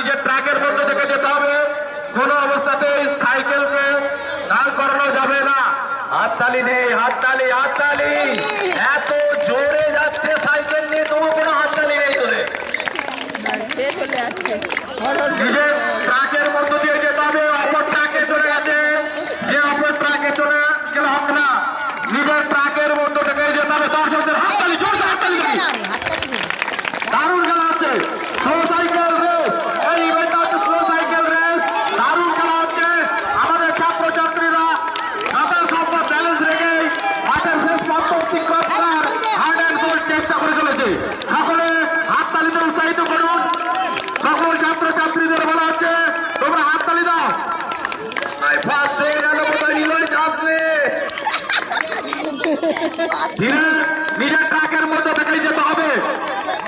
নিজের ট্রাকের মধ্যে থেকে যেতে হবে, কোনো অবস্থাতেই সাইকেলকে দাঁড় করানো যাবে না। হাততালি নেই, হাততালি হাততালি, এত জোরে যাচ্ছে সাইকেল নিয়ে, তবু কোনো হাততালি নেই তোরে। নিজের ট্রাকের মধ্য দিয়ে যেতে হবে, অপর ট্রাকে চলে গেছে, যে অপর ট্রাকে চলে গেলে হবে না, নিজের ট্রাকের মধ্য থেকে যেতে হবে। দর্শকদের হাততালি, জোরে হাততালি দেবে। দারুণ খেলা হচ্ছে, স্লো সাইকেল রেস, এই ইভেন্টটা হচ্ছে স্লো সাইকেল রেস। দারুণ খেলা হচ্ছে, আমাদের ছাত্রছাত্রীরা মাথার সম্পদ ব্যালেন্স রেখে মাঠের শেষ প্রান্ত অতিক্রম করার হার্ড অ্যান্ড সোল্ড চেষ্টা করে চলেছে। সকলে হাততালিতে উৎসাহিত করুন। সকল ছাত্রছাত্রীদের বলা হচ্ছে তোমরা হাততালি দাও। ফার্স্ট হয়ে গেল বোধহয় নীলজ আসলে। ধীরে নিজের ট্রাকের মধ্যে থেকেই যেতে হবে,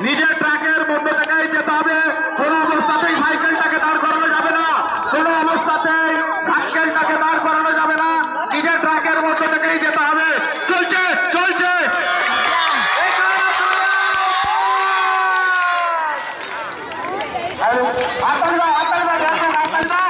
নিজের ট্রাকের মধ্যে থেকেই যেতে হবে। কোনো অবস্থাতেই সাইকেলটাকে দাঁড় করানো যাবে না, কোনো অবস্থাতেই সাইকেলটাকে দাঁড় করানো যাবে না, নিজের ট্রাকের মধ্যে থেকেই যেতে হবে। চলছে চলছে, হাততালি দাও, হাততালি দাও, হাততালি দাও।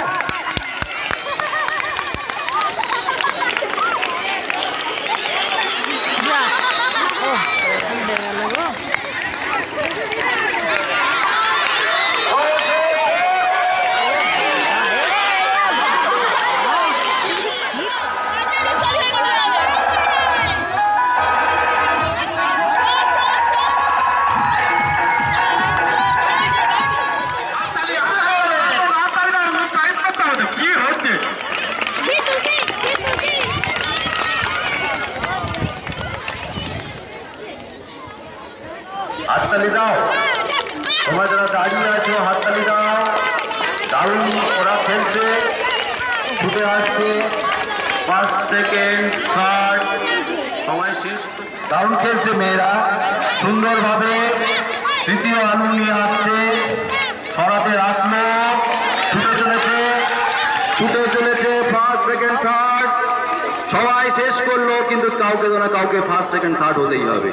হাততালি দাও, তোমরা যারা দাঁড়িয়ে আছো হাততালি দাও। দারুণ ওরা খেলছে, ছুটে আসছে, ফার্স্ট সেকেন্ড থার্ড সময় শেষ। দারুণ খেলছে মেয়েরা, সুন্দরভাবে তৃতীয় আলু নিয়ে আসছে, সরাতে রাখলো, ছুটে চলেছে ফার্স্ট সেকেন্ড থার্ড সবাই শেষ করলো, কিন্তু কাউকে না কাউকে ফার্স্ট সেকেন্ড থার্ড হতেই হবে।